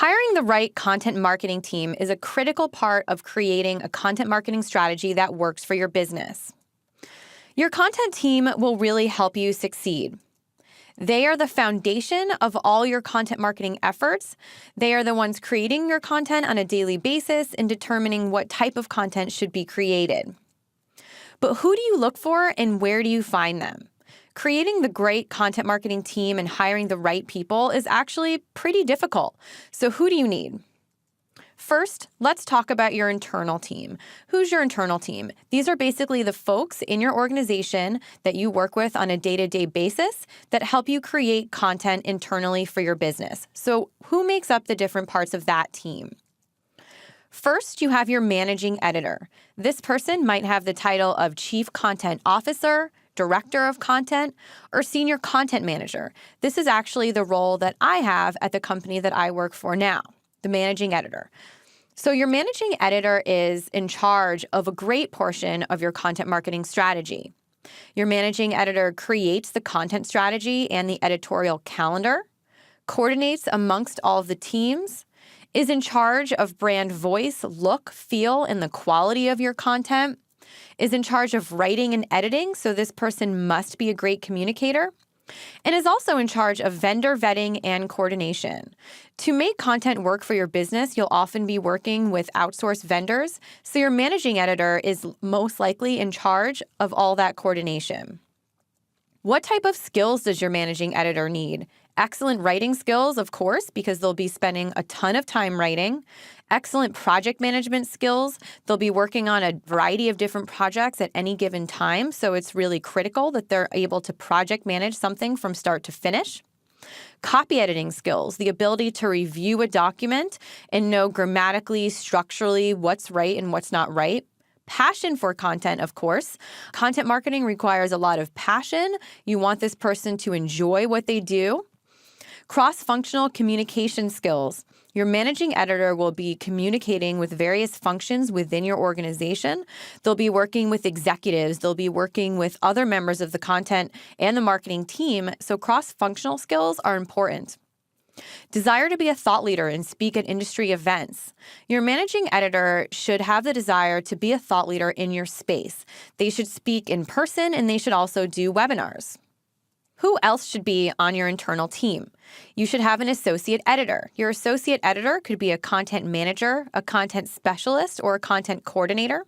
Hiring the right content marketing team is a critical part of creating a content marketing strategy that works for your business. Your content team will really help you succeed. They are the foundation of all your content marketing efforts. They are the ones creating your content on a daily basis and determining what type of content should be created. But who do you look for and where do you find them? Creating the great content marketing team and hiring the right people is actually pretty difficult. So who do you need? First, let's talk about your internal team. Who's your internal team? These are basically the folks in your organization that you work with on a day-to-day basis that help you create content internally for your business. So who makes up the different parts of that team? First, you have your managing editor. This person might have the title of Chief Content Officer, Director of Content, or Senior Content Manager. This is actually the role that I have at the company that I work for now, the managing editor. So your managing editor is in charge of a great portion of your content marketing strategy. Your managing editor creates the content strategy and the editorial calendar, coordinates amongst all of the teams, is in charge of brand voice, look, feel, and the quality of your content, is in charge of writing and editing, so this person must be a great communicator, and is also in charge of vendor vetting and coordination. To make content work for your business, you'll often be working with outsourced vendors, so your managing editor is most likely in charge of all that coordination. What type of skills does your managing editor need? Excellent writing skills, of course, because they'll be spending a ton of time writing. Excellent project management skills. They'll be working on a variety of different projects at any given time, so it's really critical that they're able to project manage something from start to finish. Copy editing skills, the ability to review a document and know grammatically, structurally what's right and what's not right. Passion for content, of course. Content marketing requires a lot of passion. You want this person to enjoy what they do. Cross-functional communication skills. Your managing editor will be communicating with various functions within your organization. They'll be working with executives. They'll be working with other members of the content and the marketing team. So cross-functional skills are important. Desire to be a thought leader and speak at industry events. Your managing editor should have the desire to be a thought leader in your space. They should speak in person and they should also do webinars. Who else should be on your internal team? You should have an associate editor. Your associate editor could be a content manager, a content specialist, or a content coordinator.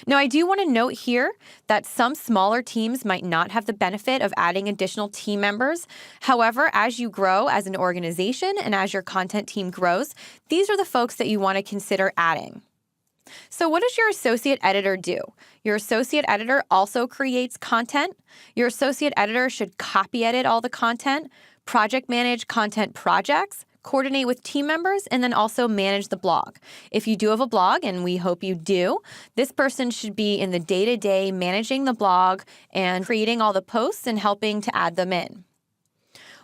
Now, I do want to note here that some smaller teams might not have the benefit of adding additional team members. However, as you grow as an organization and as your content team grows, these are the folks that you want to consider adding. So what does your associate editor do? Your associate editor also creates content. Your associate editor should copy edit all the content, project manage content projects, coordinate with team members, and then also manage the blog. If you do have a blog, and we hope you do, this person should be in the day-to-day managing the blog and creating all the posts and helping to add them in.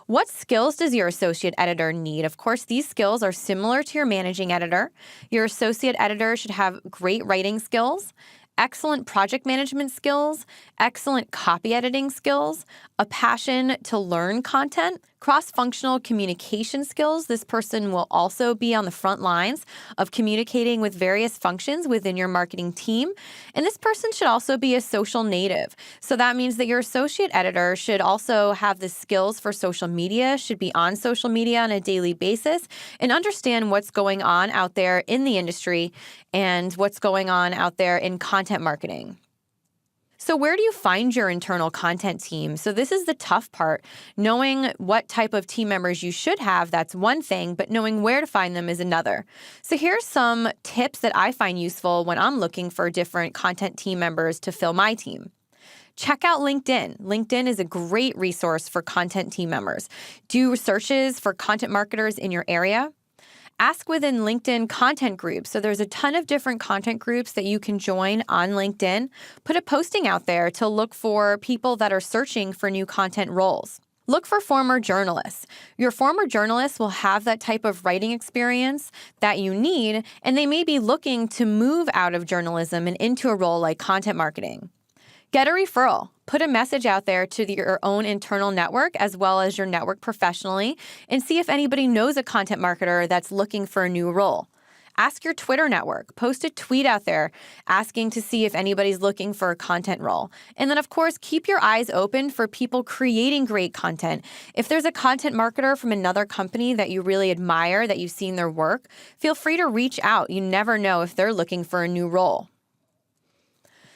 What skills does your associate editor need? Of course, these skills are similar to your managing editor. Your associate editor should have great writing skills, excellent project management skills, excellent copy editing skills, a passion to learn content, cross-functional communication skills. This person will also be on the front lines of communicating with various functions within your marketing team. And this person should also be a social native. So that means that your associate editor should also have the skills for social media, should be on social media on a daily basis, and understand what's going on out there in the industry and what's going on out there in content marketing. So where do you find your internal content team? So this is the tough part. Knowing what type of team members you should have, that's one thing, but knowing where to find them is another. So here's some tips that I find useful when I'm looking for different content team members to fill my team. Check out LinkedIn. LinkedIn is a great resource for content team members. Do searches for content marketers in your area. Ask within LinkedIn content groups. So there's a ton of different content groups that you can join on LinkedIn. Put a posting out there to look for people that are searching for new content roles. Look for former journalists. Your former journalists will have that type of writing experience that you need, and they may be looking to move out of journalism and into a role like content marketing. Get a referral. put a message out there to your own internal network as well as your network professionally and see if anybody knows a content marketer that's looking for a new role. Ask your Twitter network. Post a tweet out there asking to see if anybody's looking for a content role. And then, of course, keep your eyes open for people creating great content. If there's a content marketer from another company that you really admire, that you've seen their work, feel free to reach out. You never know if they're looking for a new role.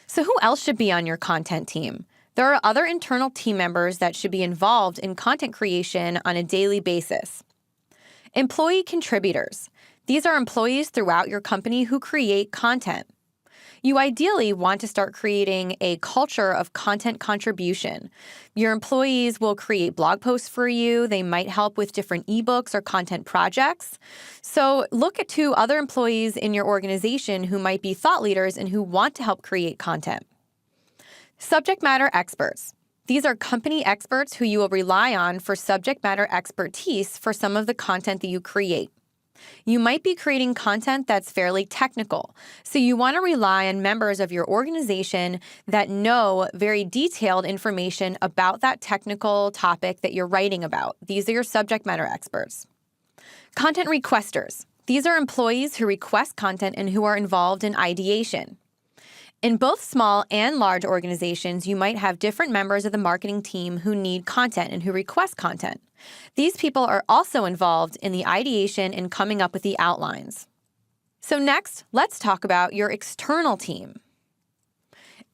So who else should be on your content team? There are other internal team members that should be involved in content creation on a daily basis. Employee contributors. These are employees throughout your company who create content. You ideally want to start creating a culture of content contribution. Your employees will create blog posts for you. They might help with different ebooks or content projects. So look to other employees in your organization who might be thought leaders and who want to help create content. Subject matter experts. These are company experts who you will rely on for subject matter expertise for some of the content that you create. You might be creating content that's fairly technical, so you want to rely on members of your organization that know very detailed information about that technical topic that you're writing about. These are your subject matter experts. Content requesters. These are employees who request content and who are involved in ideation. In both small and large organizations, you might have different members of the marketing team who need content and who request content. These people are also involved in the ideation and coming up with the outlines. So next, let's talk about your external team.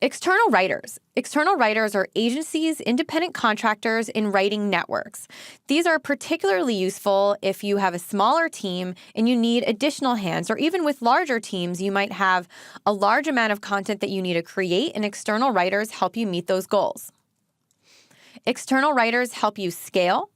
External writers. External writers are agencies, independent contractors in writing networks. These are particularly useful if you have a smaller team and you need additional hands, or even with larger teams, you might have a large amount of content that you need to create, and external writers help you meet those goals. External writers help you scale,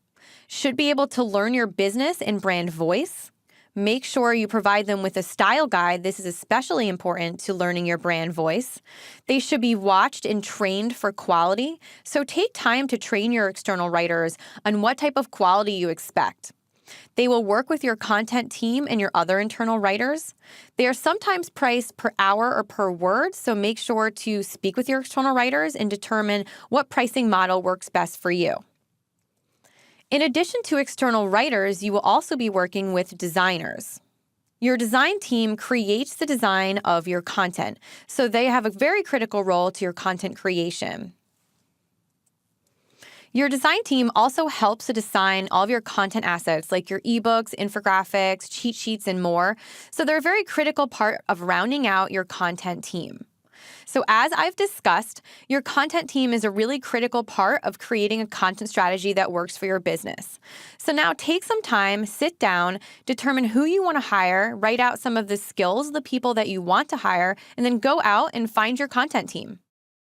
should be able to learn your business and brand voice. Make sure you provide them with a style guide. This is especially important to learning your brand voice. They should be watched and trained for quality. So take time to train your external writers on what type of quality you expect. They will work with your content team and your other internal writers. They are sometimes priced per hour or per word, so make sure to speak with your external writers and determine what pricing model works best for you. In addition to external writers, you will also be working with designers. Your design team creates the design of your content, so they have a very critical role to your content creation. Your design team also helps to design all of your content assets like your ebooks, infographics, cheat sheets, and more. So they're a very critical part of rounding out your content team. So as I've discussed, your content team is a really critical part of creating a content strategy that works for your business. So now take some time, sit down, determine who you want to hire, write out some of the skills of the people that you want to hire, and then go out and find your content team.